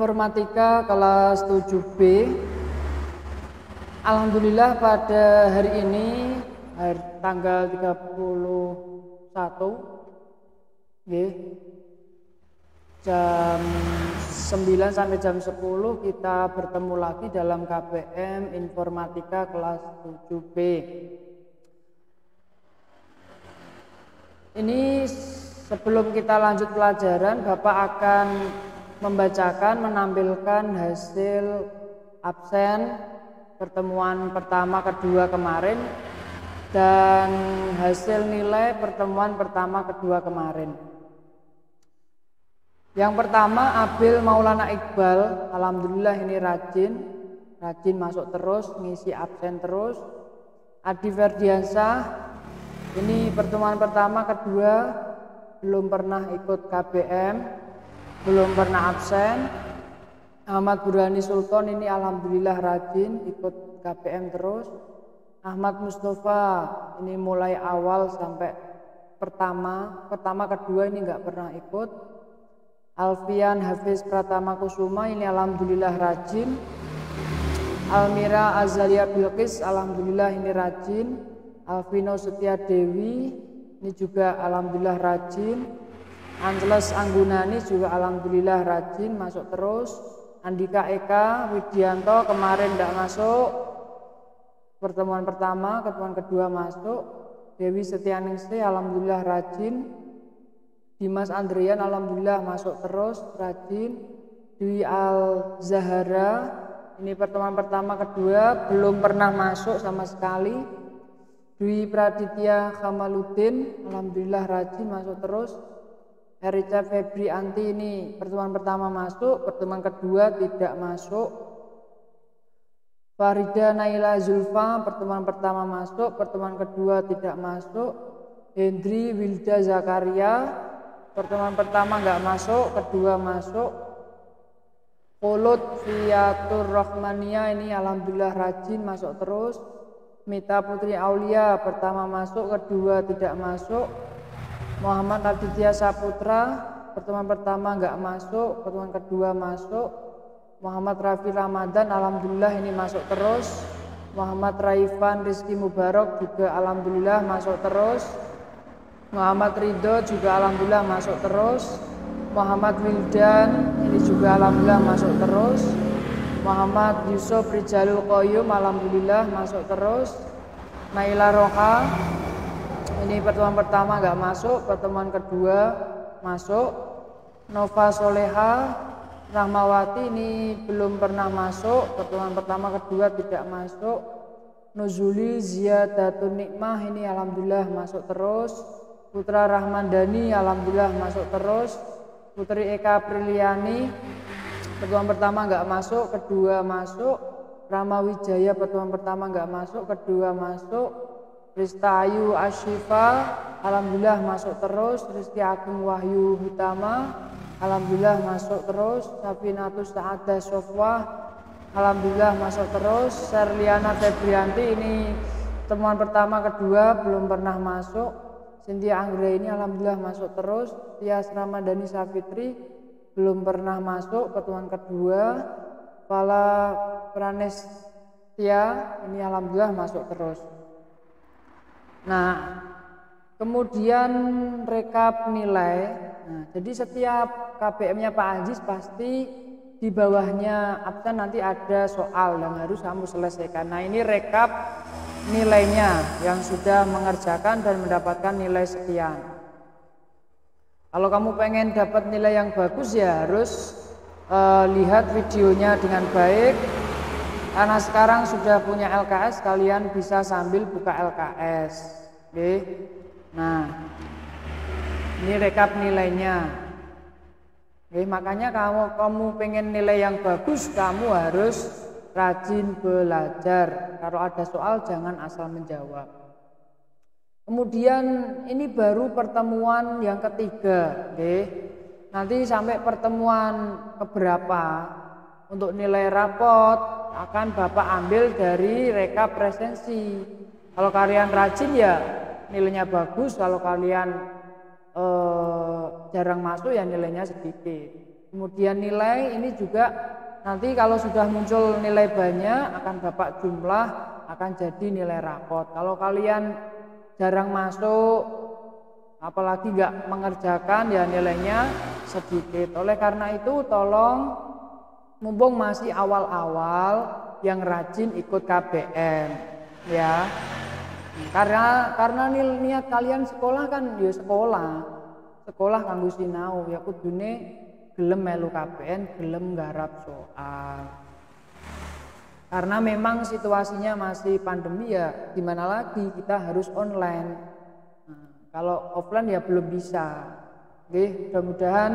Informatika kelas 7B. Alhamdulillah pada hari ini tanggal 31 jam 9 sampai jam 10 kita bertemu lagi dalam KBM Informatika kelas 7B. Ini sebelum kita lanjut pelajaran, Bapak akan menampilkan hasil absen pertemuan pertama kedua kemarin dan hasil nilai pertemuan pertama kedua kemarin. Yang pertama, Abil Maulana Iqbal, alhamdulillah ini rajin masuk terus, ngisi absen terus. Adi Ferdiansah, ini pertemuan pertama kedua belum pernah ikut KBM, belum pernah absen. Ahmad Burhani Sultan ini alhamdulillah rajin ikut KBM terus. Ahmad Mustafa ini mulai awal sampai pertama kedua ini nggak pernah ikut. Alfian Hafiz Pratama Kusuma ini alhamdulillah rajin. Almira Azalia Bilqis alhamdulillah ini rajin. Alvino Setia Dewi ini juga alhamdulillah rajin. Angeles Anggunani juga alhamdulillah rajin masuk terus. Andika Eka Widianto kemarin tidak masuk pertemuan pertama, pertemuan kedua masuk. Dewi Setianingsih alhamdulillah rajin. Dimas Andrian alhamdulillah masuk terus rajin. Dwi Al Zahara ini pertemuan pertama kedua belum pernah masuk sama sekali. Dwi Praditya Kamaluddin alhamdulillah rajin masuk terus. Erica Febrianti ini pertemuan pertama masuk, pertemuan kedua tidak masuk. Farida Naila Zulfa pertemuan pertama masuk, pertemuan kedua tidak masuk. Hendri Wilda Zakaria pertemuan pertama nggak masuk, kedua masuk. Polut Fiatur Rahmania ini alhamdulillah rajin masuk terus. Mita Putri Aulia pertama masuk, kedua tidak masuk. Muhammad Aditya Saputra pertemuan pertama nggak masuk, pertemuan kedua masuk. Muhammad Rafi Ramadan alhamdulillah ini masuk terus. Muhammad Raifan Rizky Mubarak juga alhamdulillah masuk terus. Muhammad Ridho juga alhamdulillah masuk terus. Muhammad Wildan ini juga alhamdulillah masuk terus. Muhammad Yusuf Rijalul Qayyum alhamdulillah masuk terus. Naila Roha ini pertemuan pertama nggak masuk, pertemuan kedua masuk. Nova Soleha Rahmawati ini belum pernah masuk, pertemuan pertama kedua tidak masuk. Nuzuli Ziyadatun Nikmah ini alhamdulillah masuk terus. Putra Rahmandani alhamdulillah masuk terus. Putri Eka Priliani pertemuan pertama nggak masuk, kedua masuk. Rama Wijaya pertemuan pertama nggak masuk, kedua masuk. Rista Ayu Ashifa alhamdulillah masuk terus. Rizky Agung Wahyu Hutama alhamdulillah masuk terus. Safinatus Sa'adah Sofwa alhamdulillah masuk terus. Serliana Febrianti ini temuan pertama kedua belum pernah masuk. Cynthia Anggra ini alhamdulillah masuk terus. Tias Ramadhani Safitri belum pernah masuk pertemuan kedua. Fala Pranestia ini alhamdulillah masuk terus. Nah, kemudian rekap nilai. Nah, jadi setiap KBM-nya Pak Aziz pasti di bawahnya absen nanti ada soal yang harus kamu selesaikan. Nah, ini rekap nilainya yang sudah mengerjakan dan mendapatkan nilai sekian. Kalau kamu pengen dapat nilai yang bagus ya harus lihat videonya dengan baik. Karena sekarang sudah punya LKS, kalian bisa sambil buka LKS. Oke. Nah, ini rekap nilainya. Oke, makanya kamu pengen nilai yang bagus, kamu harus rajin belajar. Kalau ada soal jangan asal menjawab. Kemudian ini baru pertemuan yang ketiga. Oke. Nanti sampai pertemuan keberapa untuk nilai rapot akan Bapak ambil dari rekap presensi. Kalau kalian rajin ya nilainya bagus, kalau kalian jarang masuk ya nilainya sedikit. Kemudian nilai ini juga nanti kalau sudah muncul nilai banyak akan Bapak jumlah, akan jadi nilai rapot. Kalau kalian jarang masuk, apalagi nggak mengerjakan, ya nilainya sedikit. Oleh karena itu tolong, mumpung masih awal-awal, yang rajin ikut KBM ya. Karena niat kalian sekolah kan ya sekolah kanggo sinau, ya kudune gelem melu KBN, gelem nggarap soal. Karena memang situasinya masih pandemi, ya gimana lagi, kita harus online. Nah, kalau offline ya belum bisa. Oke, mudah-mudahan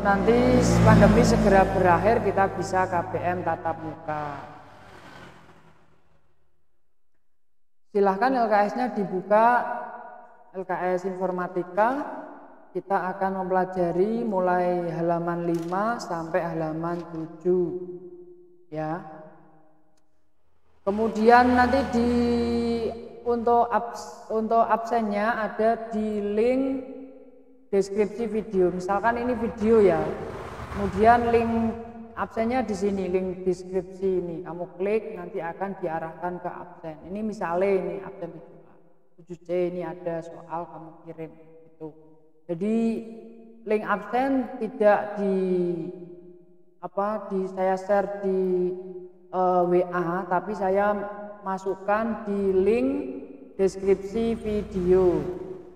nanti pandemi segera berakhir, kita bisa KBM tatap muka. Silahkan LKS-nya dibuka, LKS Informatika. Kita akan mempelajari mulai halaman 5 sampai halaman 7 ya. Kemudian nanti untuk absennya ada di link deskripsi video. Misalkan ini video ya. Kemudian link absennya di sini, link deskripsi ini. Kamu klik, nanti akan diarahkan ke absen. Ini misalnya ini absen 7C, ini ada soal kamu kirim itu. Jadi link absen tidak saya share di WA, tapi saya masukkan di link deskripsi video.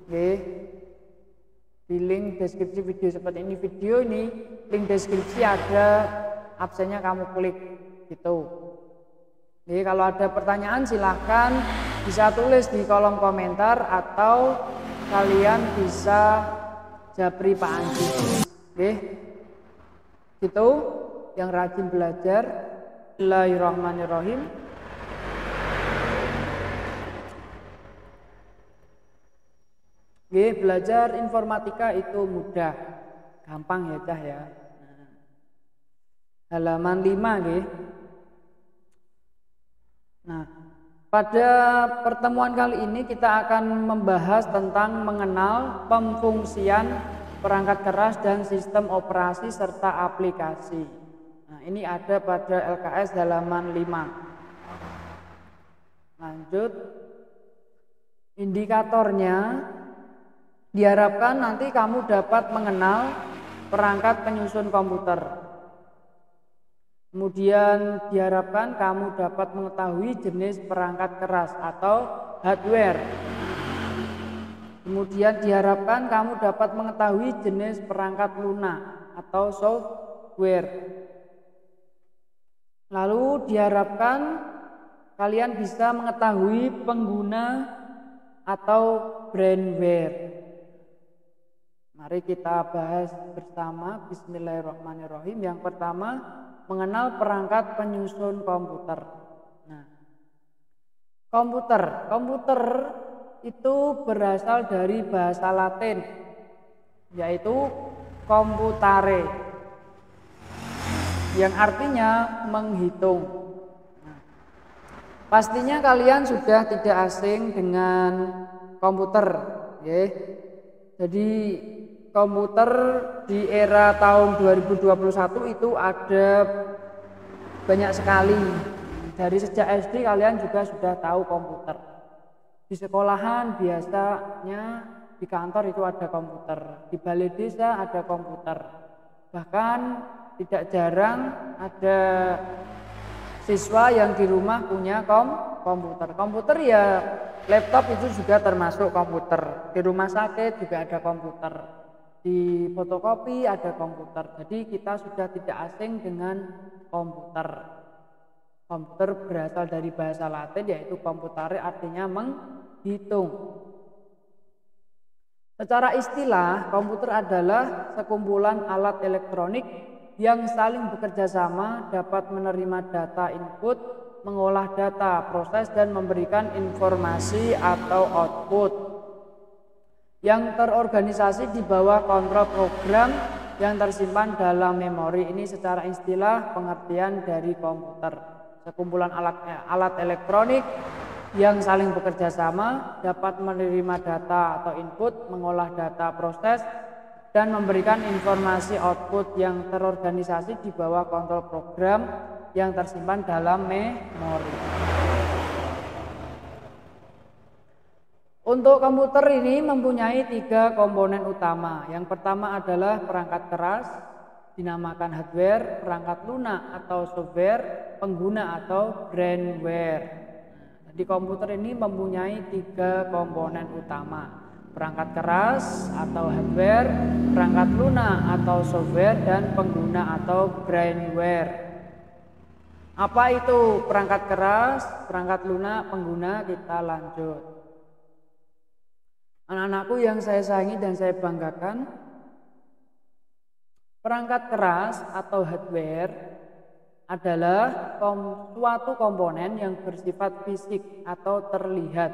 Oke. Di link deskripsi video seperti ini, video ini link deskripsi ada absennya, kamu klik gitu. Jadi kalau ada pertanyaan silahkan bisa tulis di kolom komentar atau kalian bisa japri Pak Anji. Oke. Gitu, yang rajin belajar. Bismillahirrahmanirrahim. Oke, belajar informatika itu mudah, gampang ya Cah ya. Nah, halaman 5 nggih. Nah, pada pertemuan kali ini kita akan membahas tentang mengenal pemfungsian perangkat keras dan sistem operasi serta aplikasi. Nah, ini ada pada LKS halaman 5. Lanjut. Indikatornya diharapkan nanti kamu dapat mengenal perangkat penyusun komputer. Kemudian diharapkan kamu dapat mengetahui jenis perangkat keras atau hardware. Kemudian diharapkan kamu dapat mengetahui jenis perangkat lunak atau software. Lalu diharapkan kalian bisa mengetahui pengguna atau brandware. Mari kita bahas bersama. Bismillahirrahmanirrahim. Yang pertama, mengenal perangkat penyusun komputer. Nah, komputer itu berasal dari bahasa Latin, yaitu computare, yang artinya menghitung. Nah, pastinya kalian sudah tidak asing dengan komputer, ya. Jadi komputer di era tahun 2021 itu ada banyak sekali. Dari sejak SD kalian juga sudah tahu komputer. Di sekolahan biasanya, di kantor itu ada komputer, di balai desa ada komputer. Bahkan tidak jarang ada siswa yang di rumah punya komputer. Komputer ya laptop itu juga termasuk komputer. Di rumah sakit juga ada komputer. Di fotokopi ada komputer. Jadi kita sudah tidak asing dengan komputer. Komputer berasal dari bahasa Latin, yaitu computare, artinya menghitung. Secara istilah, komputer adalah sekumpulan alat elektronik yang saling bekerja sama, dapat menerima data input, mengolah data, proses, dan memberikan informasi atau output yang terorganisasi di bawah kontrol program yang tersimpan dalam memori. Ini secara istilah pengertian dari komputer. Sekumpulan alat elektronik yang saling bekerja sama, dapat menerima data atau input, mengolah data, proses, dan memberikan informasi output yang terorganisasi di bawah kontrol program yang tersimpan dalam memori. Untuk komputer ini mempunyai 3 komponen utama. Yang pertama adalah perangkat keras, dinamakan hardware, perangkat lunak atau software, pengguna atau brainware. Jadi komputer ini mempunyai 3 komponen utama. Perangkat keras atau hardware, perangkat lunak atau software, dan pengguna atau brainware. Apa itu perangkat keras, perangkat lunak, pengguna? Kita lanjut. Anak-anakku yang saya sayangi dan saya banggakan, perangkat keras atau hardware adalah suatu komponen yang bersifat fisik atau terlihat.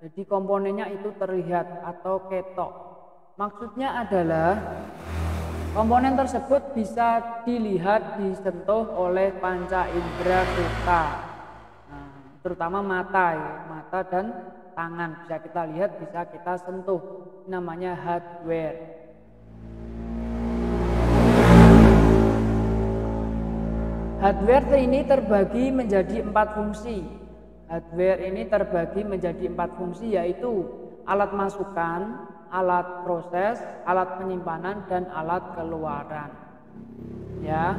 Jadi komponennya itu terlihat atau ketok. Maksudnya adalah komponen tersebut bisa dilihat, disentuh oleh panca indera kita, terutama mata, mata dan tangan bisa kita lihat, bisa kita sentuh. Namanya hardware. Hardware ini terbagi menjadi 4 fungsi. Hardware ini terbagi menjadi 4 fungsi, yaitu alat masukan, alat proses, alat penyimpanan, dan alat keluaran. Ya.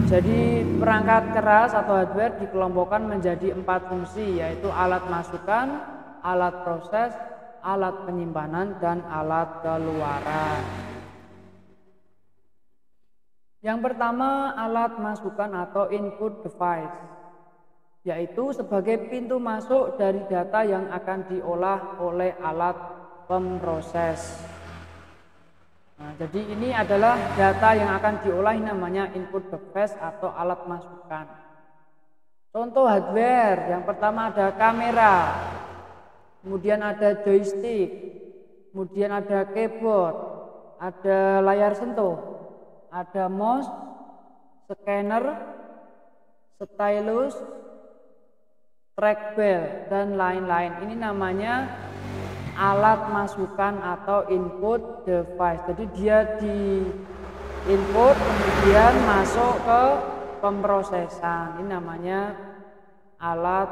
Jadi perangkat keras atau hardware dikelompokkan menjadi 4 fungsi, yaitu alat masukan, alat proses, alat penyimpanan, dan alat keluaran. Yang pertama, alat masukan atau input device, yaitu sebagai pintu masuk dari data yang akan diolah oleh alat pemproses. Nah, jadi ini adalah data yang akan diolah, namanya input device atau alat masukan. Contoh hardware, yang pertama ada kamera, kemudian ada joystick, kemudian ada keyboard, ada layar sentuh, ada mouse, scanner, stylus, trackball, dan lain-lain. Ini namanya alat masukan atau input device. Jadi dia di input kemudian masuk ke pemrosesan. Ini namanya alat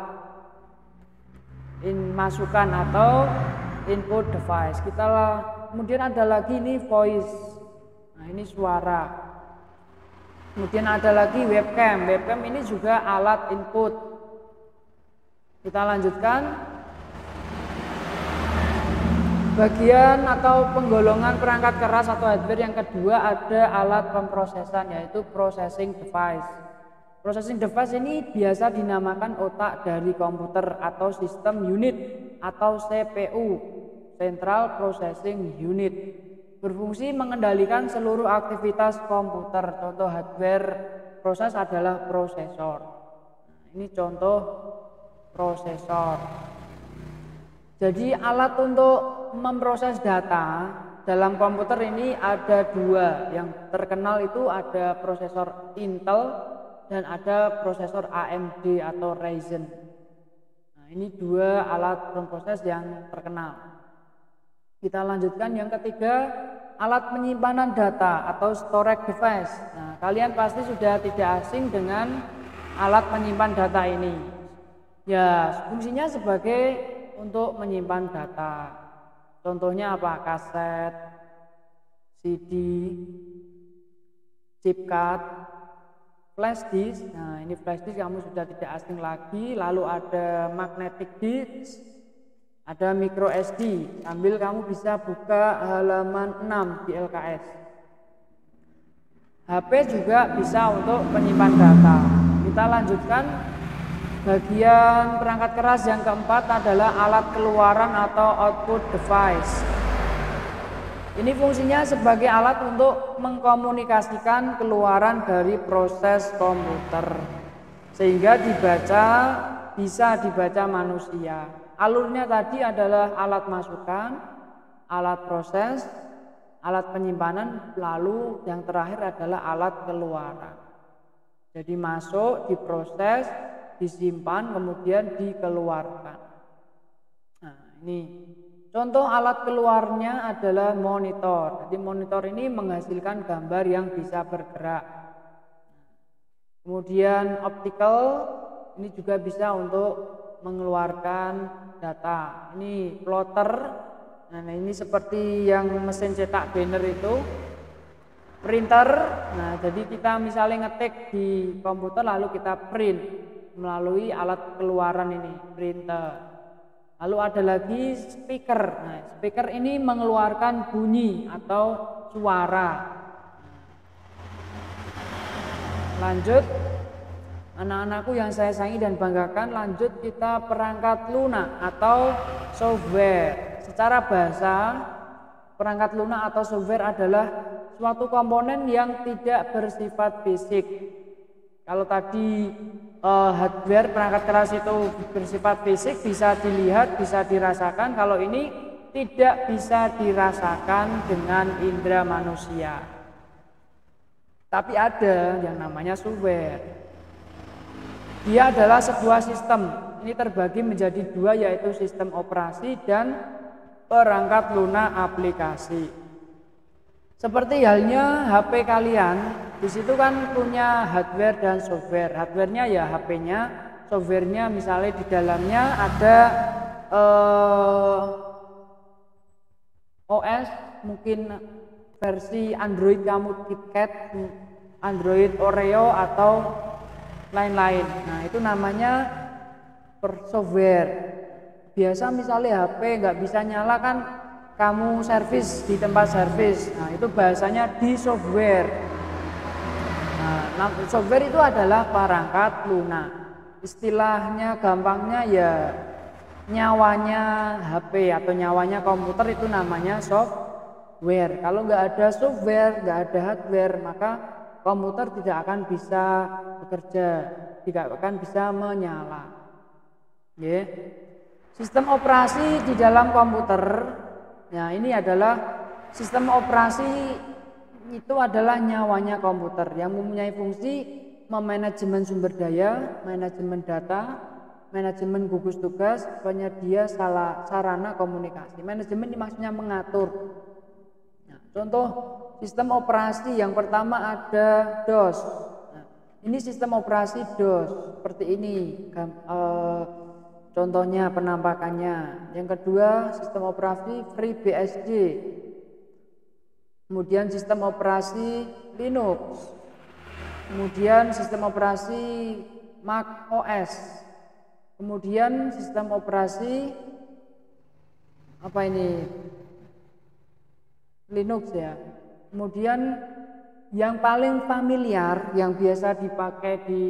masukan atau input device. Kemudian ada lagi ini voice. Nah, ini suara. Kemudian ada lagi webcam. Webcam ini juga alat input. Kita lanjutkan. Bagian atau penggolongan perangkat keras atau hardware yang kedua ada alat pemrosesan, yaitu processing device. Processing device ini biasa dinamakan otak dari komputer atau sistem unit atau CPU, Central Processing Unit. Berfungsi mengendalikan seluruh aktivitas komputer. Contoh hardware proses adalah prosesor. Ini contoh prosesor. Jadi alat untuk memproses data dalam komputer ini ada 2. Yang terkenal itu ada prosesor Intel dan ada prosesor AMD atau Ryzen. Nah, ini 2 alat pemproses yang terkenal. Kita lanjutkan yang ketiga, alat penyimpanan data atau storage device. Nah, kalian pasti sudah tidak asing dengan alat penyimpan data ini. Ya, fungsinya sebagai untuk menyimpan data. Contohnya apa? Kaset, CD, chip card, flash disk. Nah, ini flash disk kamu sudah tidak asing lagi. Lalu ada magnetic disk, ada micro SD. Sambil kamu bisa buka halaman 6 di LKS. HP juga bisa untuk menyimpan data. Kita lanjutkan. Bagian perangkat keras yang keempat adalah alat keluaran atau output device. Ini fungsinya sebagai alat untuk mengkomunikasikan keluaran dari proses komputer sehingga bisa dibaca manusia. Alurnya tadi adalah alat masukan, alat proses, alat penyimpanan, lalu yang terakhir adalah alat keluaran. Jadi masuk, diproses, disimpan, kemudian dikeluarkan. Nah, ini Contoh alat keluarnya adalah monitor. Jadi monitor ini menghasilkan gambar yang bisa bergerak. Kemudian optical ini juga bisa untuk mengeluarkan data. Ini plotter. Nah, ini seperti yang mesin cetak banner itu. Printer. Nah, jadi kita misalnya ngetik di komputer lalu kita print melalui alat keluaran ini, printer. Lalu ada lagi speaker. Nah, speaker ini mengeluarkan bunyi atau suara. Lanjut, anak-anakku yang saya sayangi dan banggakan, lanjut kita perangkat lunak atau software. Secara bahasa, perangkat lunak atau software adalah suatu komponen yang tidak bersifat fisik. Kalau tadi hardware perangkat keras itu bersifat fisik, bisa dilihat, bisa dirasakan. Kalau ini tidak bisa dirasakan dengan indera manusia. Tapi ada yang namanya software. Dia adalah sebuah sistem. Ini terbagi menjadi dua, yaitu sistem operasi dan perangkat lunak aplikasi. Seperti halnya HP kalian, di situ kan punya hardware dan software. Hardwarenya ya HP-nya, softwarenya misalnya di dalamnya ada OS, mungkin versi Android kamu KitKat, Android Oreo atau lain-lain. Nah, itu namanya software. Biasa misalnya HP nggak bisa nyala kan, kamu servis di tempat servis. Nah, itu bahasanya di software. Nah, software itu adalah perangkat lunak. Istilahnya gampangnya ya nyawanya HP atau nyawanya komputer itu namanya software. Kalau nggak ada software, nggak ada hardware, maka komputer tidak akan bisa bekerja, tidak akan bisa menyala. Yeah. Sistem operasi di dalam komputer. Nah, ini adalah sistem operasi, itu adalah nyawanya komputer yang mempunyai fungsi memanajemen sumber daya, manajemen data, manajemen gugus tugas, penyedia sarana komunikasi. Manajemen ini maksudnya mengatur. Nah, contoh sistem operasi yang pertama ada DOS. Nah, ini sistem operasi DOS seperti ini. Contohnya penampakannya. Yang kedua sistem operasi FreeBSD. Kemudian sistem operasi Linux. Kemudian sistem operasi Mac OS. Kemudian sistem operasi apa ini? Linux ya. Kemudian yang paling familiar yang biasa dipakai di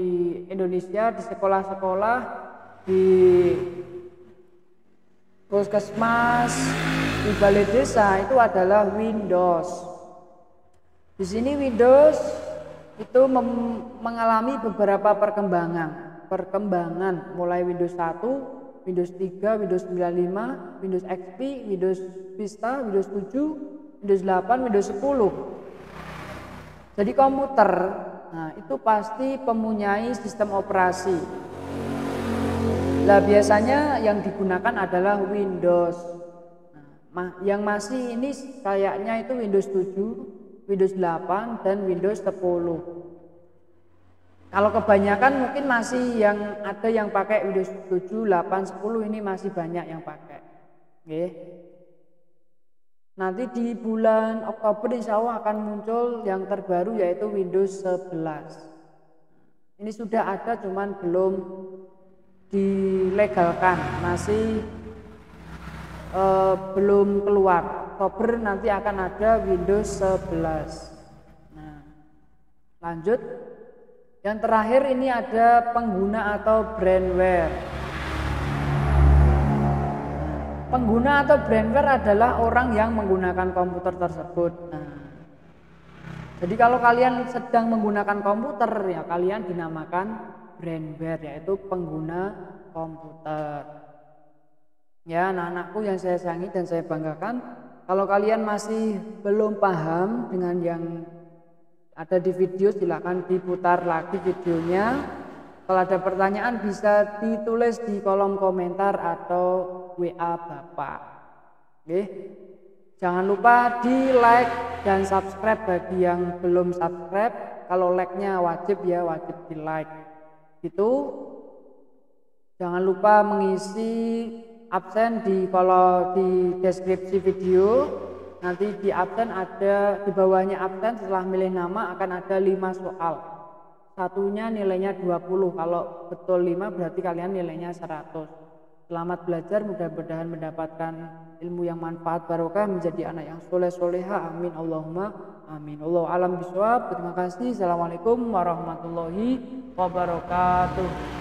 Indonesia di sekolah-sekolah, di puskesmas, di balai desa itu adalah Windows. Di sini Windows itu mengalami beberapa perkembangan mulai Windows 1, Windows 3, Windows 95, Windows XP, Windows Vista, Windows 7, Windows 8, Windows 10. Jadi komputer, nah itu pasti mempunyai sistem operasi. Nah, biasanya yang digunakan adalah Windows. Nah, yang masih ini kayaknya itu Windows 7, Windows 8, dan Windows 10. Kalau kebanyakan mungkin masih yang ada yang pakai Windows 7, 8, 10, ini masih banyak yang pakai. Oke. Nanti di bulan Oktober insya Allah akan muncul yang terbaru yaitu Windows 11. Ini sudah ada cuman belum dilegalkan, masih belum keluar. Oktober nanti akan ada Windows 11. Nah, lanjut. Yang terakhir ini ada pengguna atau brandware. Pengguna atau brandware adalah orang yang menggunakan komputer tersebut. Nah, jadi kalau kalian sedang menggunakan komputer ya kalian dinamakan brandware, yaitu pengguna komputer. Ya, anak-anakku yang saya sayangi dan saya banggakan, kalau kalian masih belum paham dengan yang ada di video, silakan diputar lagi videonya. Kalau ada pertanyaan bisa ditulis di kolom komentar atau WA Bapak. Oke. Jangan lupa di like dan subscribe bagi yang belum subscribe. Kalau like-nya wajib ya, wajib di like. Gitu. Jangan lupa mengisi absen kalau di deskripsi video. Nanti di absen ada, di bawahnya absen setelah milih nama akan ada 5 soal. Satunya nilainya 20. Kalau betul 5 berarti kalian nilainya 100. Selamat belajar, mudah-mudahan mendapatkan ilmu yang manfaat barokah, menjadi anak yang soleh soleha. Amin Allahumma amin. Wallahu alam bisawab. Terima kasih. Assalamualaikum warahmatullahi wabarakatuh.